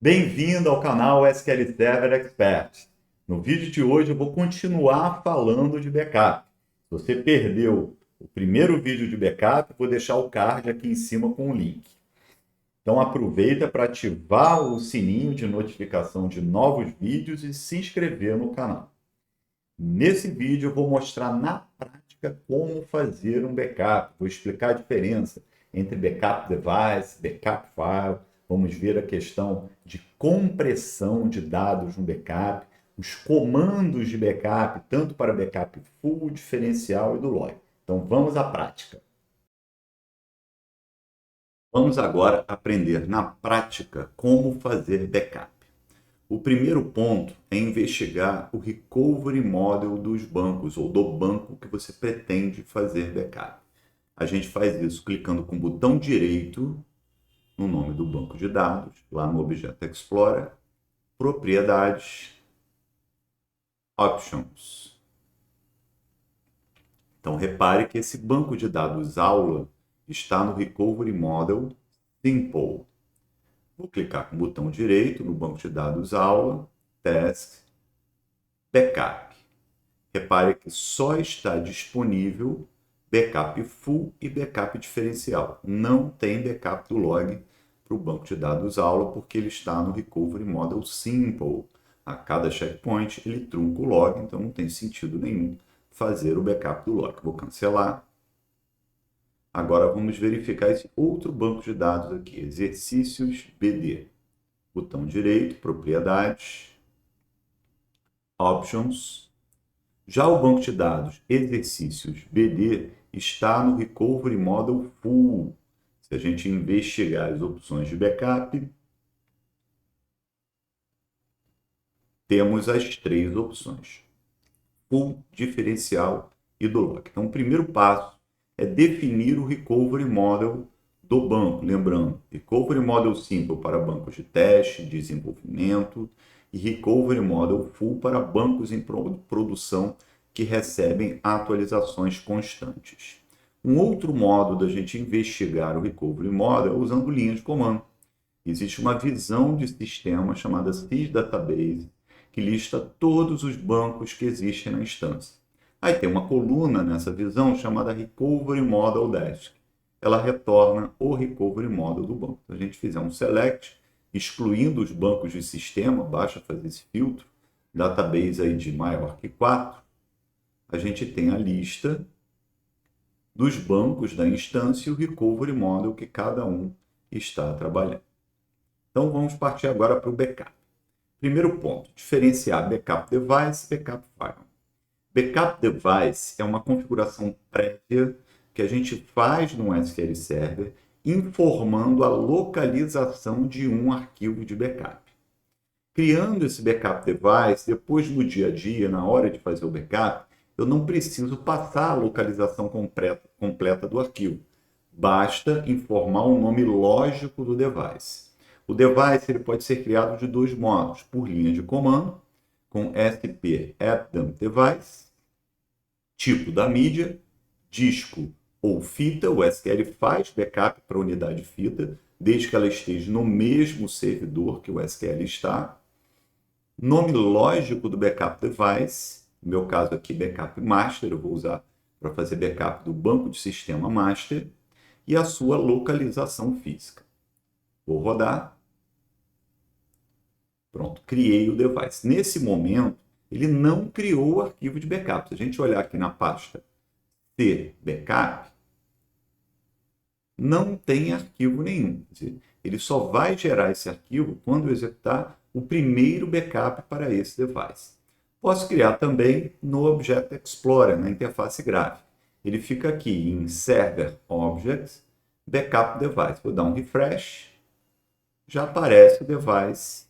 Bem-vindo ao canal SQL Server Expert. No vídeo de hoje eu vou continuar falando de backup. Se você perdeu o primeiro vídeo de backup, vou deixar o card aqui em cima com o link. Então aproveita para ativar o sininho de notificação de novos vídeos e se inscrever no canal. Nesse vídeo eu vou mostrar na prática como fazer um backup. Vou explicar a diferença entre backup device, backup file. Vamos ver a questão de compressão de dados no backup, os comandos de backup, tanto para backup full, diferencial e do log. Então vamos à prática. Vamos agora aprender na prática como fazer backup. O primeiro ponto é investigar o recovery model dos bancos ou do banco que você pretende fazer backup. A gente faz isso clicando com o botão direito no nome do banco de dados, lá no Objeto Explorer, Propriedades, Options. Então repare que esse banco de dados aula está no Recovery Model Simple. Vou clicar com o botão direito no banco de dados aula, Task, Backup. Repare que só está disponível backup full e backup diferencial. Não tem backup do log para o banco de dados aula, porque ele está no Recovery Model Simple. A cada checkpoint ele trunca o log, então não tem sentido nenhum fazer o backup do log. Vou cancelar. Agora vamos verificar esse outro banco de dados aqui, exercícios BD. Botão direito, propriedades, options. Já o banco de dados exercícios BD está no Recovery Model Full. Se a gente investigar as opções de backup, temos as três opções: Full, diferencial e do log. Então, o primeiro passo é definir o Recovery Model do banco. Lembrando, Recovery Model Simple para bancos de teste, desenvolvimento, e Recovery Model Full para bancos em produção que recebem atualizações constantes. Um outro modo da gente investigar o Recovery Model é usando linha de comando. Existe uma visão de sistema chamada sysdatabase, que lista todos os bancos que existem na instância. Aí tem uma coluna nessa visão chamada Recovery Model Desk. Ela retorna o Recovery Model do banco. Se a gente fizer um select, excluindo os bancos de sistema, basta fazer esse filtro, database ID maior que 4, a gente tem a lista dos bancos da instância e o Recovery Model que cada um está trabalhando. Então vamos partir agora para o backup. Primeiro ponto, diferenciar backup device e backup file. Backup device é uma configuração prévia que a gente faz no SQL Server informando a localização de um arquivo de backup. Criando esse backup device, depois no dia a dia, na hora de fazer o backup, eu não preciso passar a localização completa do arquivo. Basta informar o nome lógico do device. O device ele pode ser criado de dois modos: por linha de comando, com sp appdumpdevice, tipo da mídia, disco ou fita. O SQL faz backup para a unidade fita, desde que ela esteja no mesmo servidor que o SQL está. Nome lógico do backup device, no meu caso aqui backup master, eu vou usar para fazer backup do banco de sistema master, e a sua localização física. Vou rodar. Pronto, criei o device. Nesse momento, ele não criou o arquivo de backup. Se a gente olhar aqui na pasta C backup, não tem arquivo nenhum. Ele só vai gerar esse arquivo quando eu executar o primeiro backup para esse device. Posso criar também no Object Explorer, na interface gráfica. Ele fica aqui em Server Objects, Backup Device. Vou dar um refresh, já aparece o device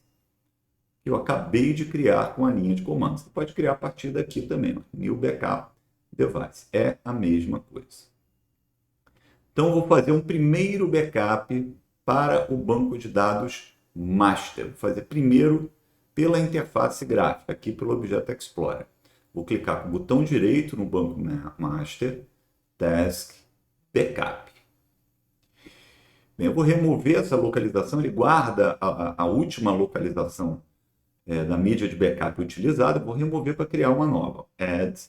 que eu acabei de criar com a linha de comando. Você pode criar a partir daqui também, New Backup Device. É a mesma coisa. Então, vou fazer um primeiro backup para o banco de dados master. Vou fazer primeiro pela interface gráfica, aqui pelo Object Explorer. Vou clicar com o botão direito no banco master, Task, Backup. Bem, eu vou remover essa localização, ele guarda a última localização da mídia de backup utilizada, eu vou remover para criar uma nova. Add.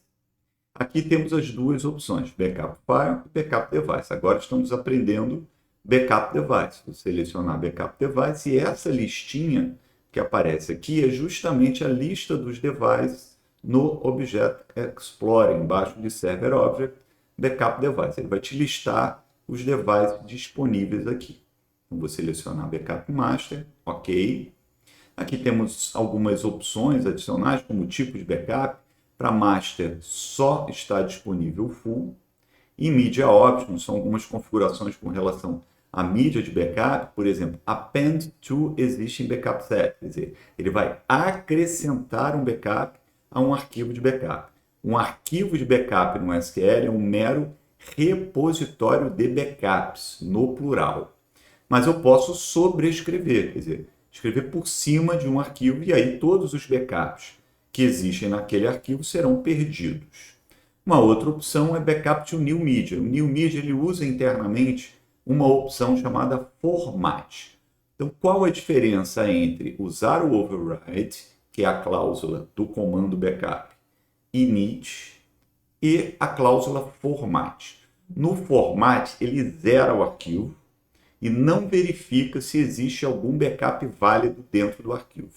Aqui temos as duas opções, Backup File e Backup Device. Agora estamos aprendendo Backup Device. Vou selecionar Backup Device e essa listinha que aparece aqui é justamente a lista dos devices no Object Explorer, embaixo de Server Object, Backup Device. Ele vai te listar os devices disponíveis aqui. Então, vou selecionar Backup Master, ok. Aqui temos algumas opções adicionais, como tipo de backup. Para Master só está disponível Full. E Media Options são algumas configurações com relação à mídia de backup. Por exemplo, Append to Existing Backup Set. Quer dizer, ele vai acrescentar um backup a um arquivo de backup. Um arquivo de backup no SQL é um mero repositório de backups, no plural. Mas eu posso sobrescrever, quer dizer, escrever por cima de um arquivo e aí todos os backups que existem naquele arquivo serão perdidos. Uma outra opção é Backup to New Media. O New Media ele usa internamente uma opção chamada Format. Então, qual a diferença entre usar o override, que é a cláusula do comando backup, init, e a cláusula format? No format, ele zera o arquivo e não verifica se existe algum backup válido dentro do arquivo.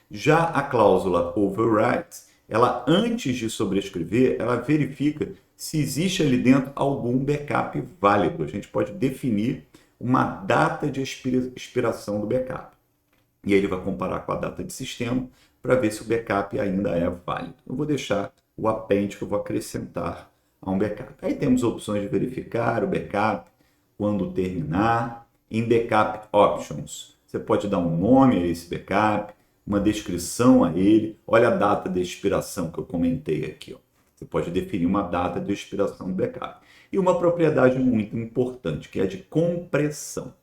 Já a cláusula override, ela antes de sobrescrever, ela verifica se existe ali dentro algum backup válido. A gente pode definir uma data de expiração do backup. E aí ele vai comparar com a data de sistema para ver se o backup ainda é válido. Eu vou deixar o append que eu vou acrescentar a um backup. Aí temos opções de verificar o backup, quando terminar. Em Backup Options, você pode dar um nome a esse backup, uma descrição a ele. Olha a data de expiração que eu comentei aqui. Ó. Você pode definir uma data de expiração do backup. E uma propriedade muito importante, que é a de compressão.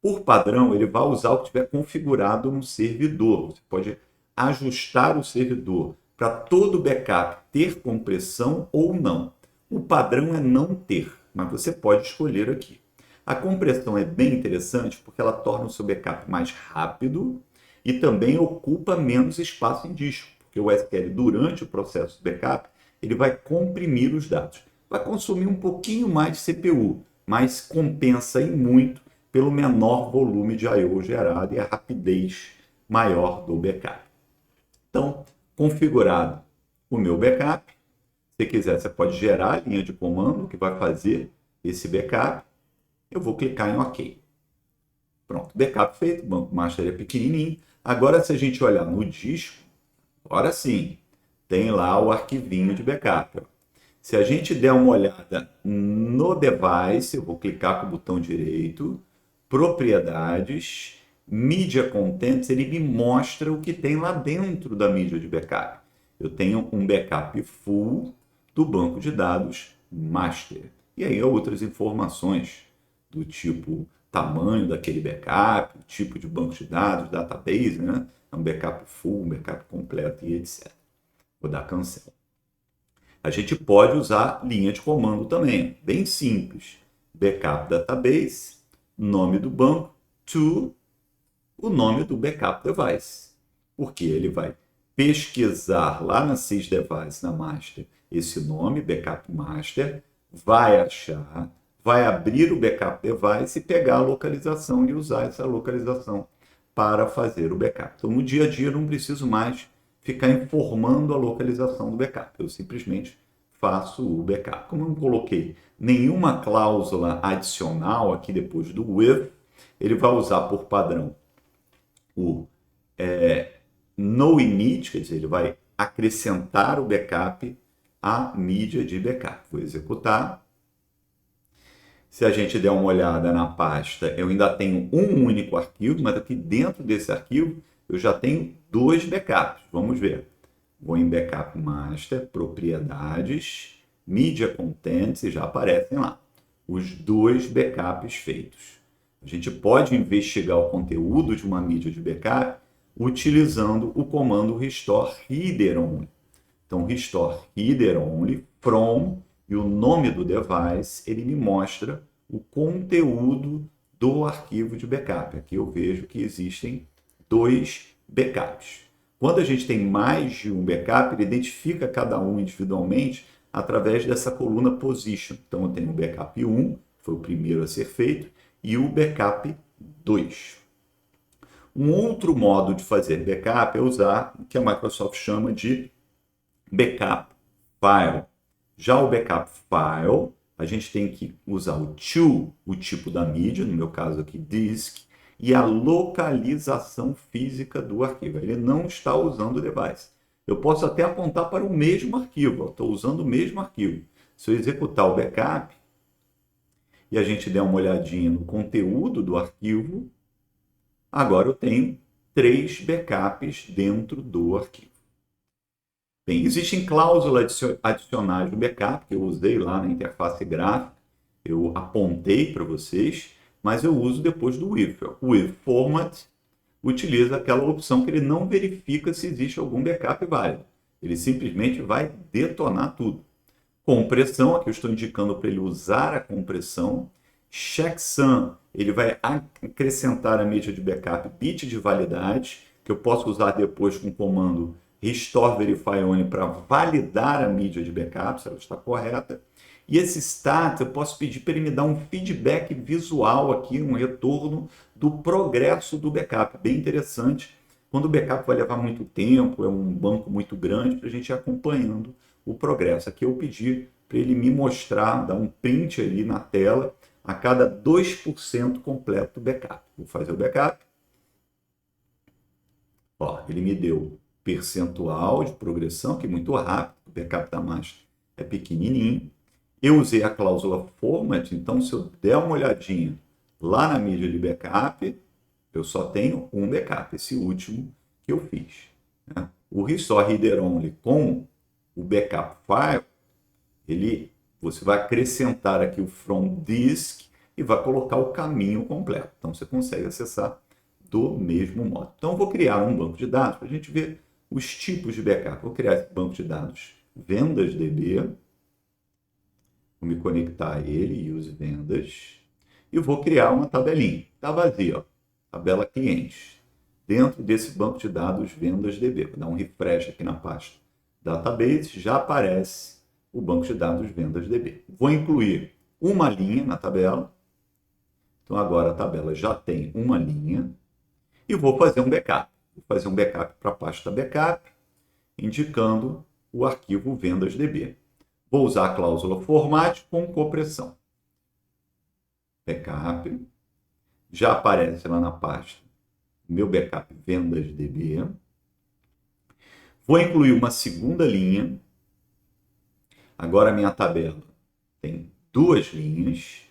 Por padrão, ele vai usar o que tiver configurado no servidor. Você pode ajustar o servidor para todo backup ter compressão ou não. O padrão é não ter, mas você pode escolher aqui. A compressão é bem interessante porque ela torna o seu backup mais rápido e também ocupa menos espaço em disco, porque o SQL, durante o processo de backup, ele vai comprimir os dados. Vai consumir um pouquinho mais de CPU, mas compensa e muito pelo menor volume de I/O gerado e a rapidez maior do backup. Então, configurado o meu backup, se quiser, você pode gerar a linha de comando que vai fazer esse backup. Eu vou clicar em OK. Pronto, backup feito, o banco master é pequenininho. Agora, se a gente olhar no disco, agora sim, tem lá o arquivinho de backup. Se a gente der uma olhada no device, eu vou clicar com o botão direito, propriedades, Media Contents, ele me mostra o que tem lá dentro da mídia de backup. Eu tenho um backup full do banco de dados master. E aí outras informações do tipo tamanho daquele backup, tipo de banco de dados, database, né? É um backup full, um backup completo e etc. Vou dar cancel. A gente pode usar linha de comando também, bem simples. Backup database, nome do banco, to o nome do backup device. Porque ele vai pesquisar lá na sysdevice, na master, esse nome, backup master, vai achar, vai abrir o backup device e pegar a localização e usar essa localização para fazer o backup. Então, no dia a dia, eu não preciso mais ficar informando a localização do backup. Eu simplesmente faço o backup. Como eu não coloquei nenhuma cláusula adicional aqui depois do with, ele vai usar por padrão o no init, quer dizer, ele vai acrescentar o backup à mídia de backup. Vou executar. Se a gente der uma olhada na pasta, eu ainda tenho um único arquivo, mas aqui dentro desse arquivo eu já tenho dois backups. Vamos ver. Vou em Backup Master, Propriedades, Media Contents e já aparecem lá os dois backups feitos. A gente pode investigar o conteúdo de uma mídia de backup utilizando o comando restore header only. Então, restore header only from e o nome do device, ele me mostra o conteúdo do arquivo de backup. Aqui eu vejo que existem 2 backups. Quando a gente tem mais de um backup, ele identifica cada um individualmente através dessa coluna position. Então eu tenho o backup 1, foi o primeiro a ser feito, e o backup 2. Um outro modo de fazer backup é usar o que a Microsoft chama de backup file. Já o backup file, a gente tem que usar o to, o tipo da mídia, no meu caso aqui disk, e a localização física do arquivo. Ele não está usando o device. Eu posso até apontar para o mesmo arquivo, estou usando o mesmo arquivo. Se eu executar o backup e a gente der uma olhadinha no conteúdo do arquivo, agora eu tenho 3 backups dentro do arquivo. Bem, existem cláusulas adicionais do backup, que eu usei lá na interface gráfica, eu apontei para vocês, mas eu uso depois do if. O if format utiliza aquela opção que ele não verifica se existe algum backup válido. Ele simplesmente vai detonar tudo. Compressão, aqui eu estou indicando para ele usar a compressão. Checksum, ele vai acrescentar a mídia de backup bit de validade, que eu posso usar depois com o comando restore verify only para validar a mídia de backup, se ela está correta. E esse stat, eu posso pedir para ele me dar um feedback visual aqui, um retorno do progresso do backup. Bem interessante. Quando o backup vai levar muito tempo, é um banco muito grande, para a gente ir acompanhando o progresso. Aqui eu pedi para ele me mostrar, dar um print ali na tela, a cada 2% completo do backup. Vou fazer o backup. Ó, ele me deu percentual de progressão, que é muito rápido, o backup da master é pequenininho. Eu usei a cláusula format, então se eu der uma olhadinha lá na mídia de backup, eu só tenho um backup, esse último que eu fiz. Né? O restore reader only com o backup file, você vai acrescentar aqui o from disk e vai colocar o caminho completo. Então você consegue acessar do mesmo modo. Então eu vou criar um banco de dados para a gente ver os tipos de backup. Vou criar esse banco de dados vendasDB. Vou me conectar a ele, use vendas. E vou criar uma tabelinha. Está vazia, ó, tabela clientes. Dentro desse banco de dados vendasDB. Vou dar um refresh aqui na pasta database, já aparece o banco de dados vendasDB. Vou incluir uma linha na tabela. Então agora a tabela já tem uma linha. E vou fazer um backup. Vou fazer um backup para a pasta backup, indicando o arquivo vendasDB. Vou usar a cláusula format com compressão. Backup. Já aparece lá na pasta meu backup vendasDB. Vou incluir uma segunda linha. Agora a minha tabela tem 2 linhas.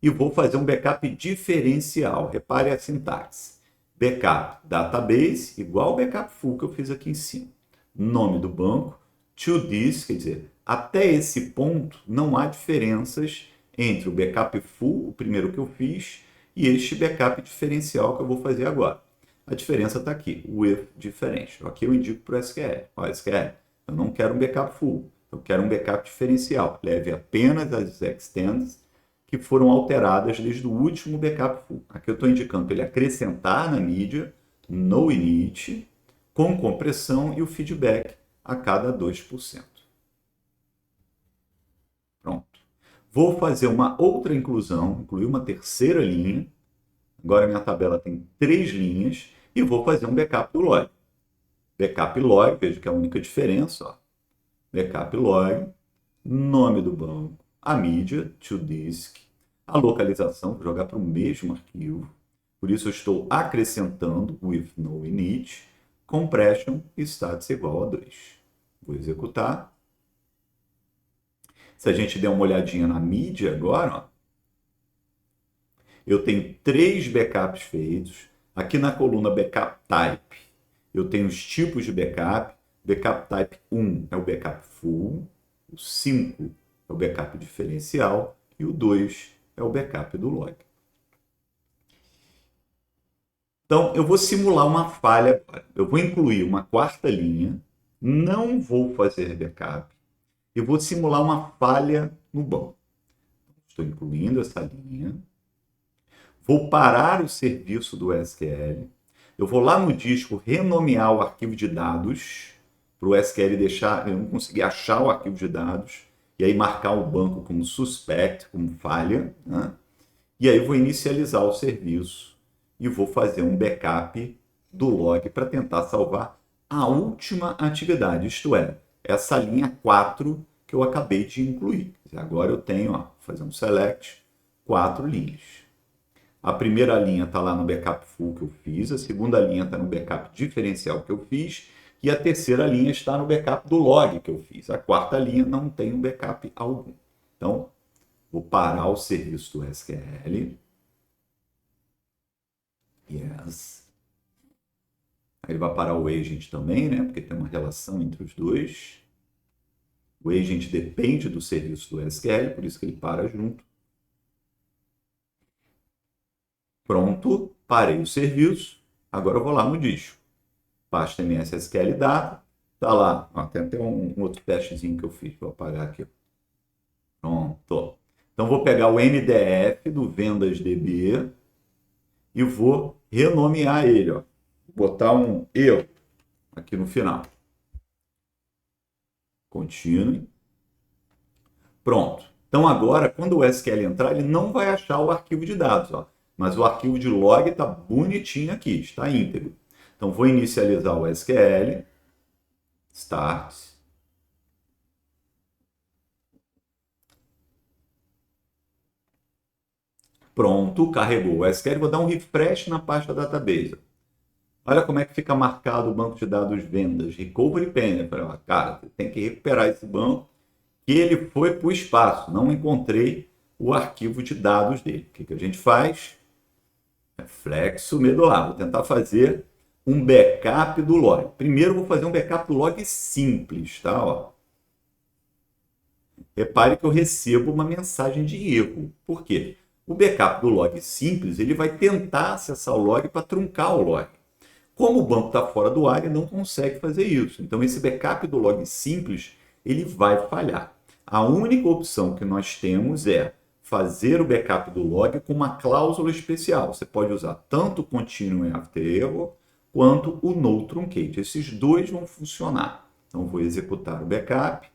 E vou fazer um backup diferencial. Repare a sintaxe. Backup database, igual ao backup full que eu fiz aqui em cima. Nome do banco, to disk, quer dizer, até esse ponto não há diferenças entre o backup full, o primeiro que eu fiz, e este backup diferencial que eu vou fazer agora. A diferença está aqui, o if differential. Aqui eu indico para o SQL. Ó, SQL, eu não quero um backup full, eu quero um backup diferencial. Leve apenas as extends que foram alteradas desde o último backup full. Aqui eu estou indicando para ele acrescentar na mídia, no init, com compressão e o feedback a cada 2%. Pronto. Vou fazer uma outra inclusão, incluir uma terceira linha. Agora minha tabela tem 3 linhas e vou fazer um backup do log. Backup log, veja que é a única diferença. Ó. Backup log, nome do banco, a mídia, to disk, a localização, vou jogar para o mesmo arquivo. Por isso eu estou acrescentando with no init, compression status igual a 2. Vou executar. Se a gente der uma olhadinha na mídia agora, ó, eu tenho 3 backups feitos. Aqui na coluna backup type, eu tenho os tipos de backup. Backup type 1 é o backup full, o 5 é o backup diferencial e o 2 é o backup do log. Então, eu vou simular uma falha agora. Eu vou incluir uma 4ª linha, não vou fazer backup, e vou simular uma falha no banco. Estou incluindo essa linha. vou parar o serviço do SQL, eu vou lá no disco renomear o arquivo de dados, para o SQL deixar, eu não conseguir achar o arquivo de dados, e aí marcar o banco como suspect, como falha, né? E aí eu vou inicializar o serviço e vou fazer um backup do log para tentar salvar a última atividade, isto é, essa linha 4 que eu acabei de incluir. Agora eu tenho, ó, vou fazer um select, 4 linhas. A primeira linha está lá no backup full que eu fiz, a segunda linha está no backup diferencial que eu fiz, e a terceira linha está no backup do log que eu fiz. A quarta linha não tem um backup algum. Então, vou parar o serviço do SQL. Yes. Aí ele vai parar o agent também, né? Porque tem uma relação entre os dois. O agent depende do serviço do SQL, por isso que ele para junto. Pronto, parei o serviço. Agora eu vou lá no disco. Pasta ms SQL data. Tá lá. Ó, tem até um outro testezinho que eu fiz. Vou apagar aqui. Pronto. Então vou pegar o MDF do vendasdb e vou renomear ele. Ó. Vou botar um erro aqui no final. Continue. Pronto. Então agora, quando o SQL entrar, ele não vai achar o arquivo de dados, ó, mas o arquivo de log está bonitinho aqui, está íntegro. Então vou inicializar o SQL, start. Pronto, carregou o SQL. Vou dar um refresh na pasta database. Olha como é que fica marcado o banco de dados vendas, recovery pending. Cara, tem que recuperar esse banco, que ele foi para o espaço, não encontrei o arquivo de dados dele. O que a gente faz? Reflexo medular. Vou tentar fazer um backup do log. Primeiro vou fazer um backup do log simples, tá? Ó. Repare que eu recebo uma mensagem de erro. Por quê? O backup do log simples, ele vai tentar acessar o log para truncar o log. Como o banco está fora do ar, ele não consegue fazer isso. Então esse backup do log simples, ele vai falhar. A única opção que nós temos é fazer o backup do log com uma cláusula especial. Você pode usar tanto o Continue After Error quanto o No Truncate. Esses dois vão funcionar. Então, vou executar o backup.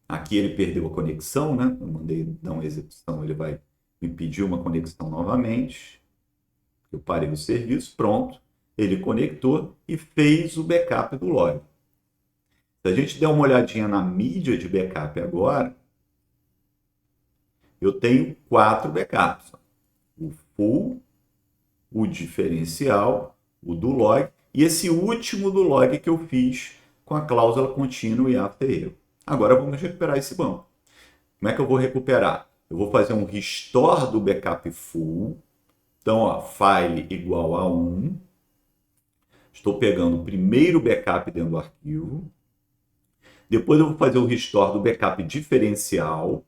Aqui ele perdeu a conexão, né? Eu mandei dar uma execução, ele vai me pedir uma conexão novamente. Eu parei o serviço, pronto. Ele conectou e fez o backup do log. Se a gente der uma olhadinha na mídia de backup agora, eu tenho 4 backups. O full, o diferencial, o do log e esse último do log que eu fiz com a cláusula Continue After Error. Agora vamos recuperar esse banco. Como é que eu vou recuperar? Eu vou fazer um restore do backup full. Então, ó, file igual a 1. Estou pegando o primeiro backup dentro do arquivo. Depois eu vou fazer o restore do backup diferencial.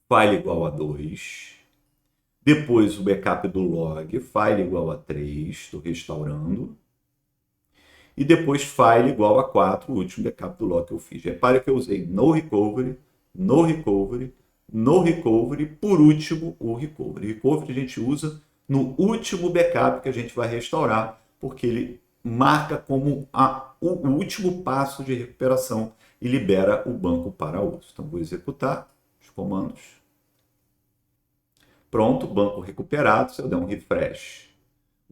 File igual a 2. Depois o backup do log, file igual a 3. Estou restaurando. E depois file igual a 4, o último backup do log que eu fiz. Repare que eu usei no recovery, no recovery, no recovery, por último o recovery. Recovery a gente usa no último backup que a gente vai restaurar, porque ele marca como o último passo de recuperação e libera o banco para uso. Então vou executar os comandos. Pronto, banco recuperado. Se eu der um refresh,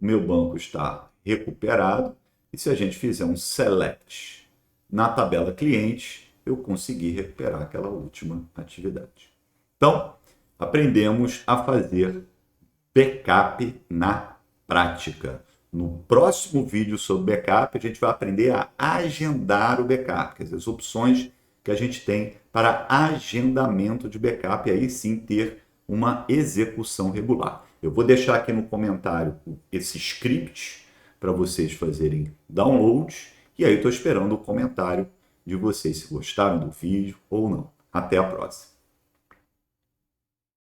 o meu banco está recuperado. E se a gente fizer um select na tabela cliente, eu consegui recuperar aquela última atividade. Então, aprendemos a fazer backup na prática. No próximo vídeo sobre backup, a gente vai aprender a agendar o backup, quer dizer, as opções que a gente tem para agendamento de backup e aí sim ter uma execução regular. Eu vou deixar aqui no comentário esse script para vocês fazerem download e aí estou esperando o comentário de vocês se gostaram do vídeo ou não. Até a próxima.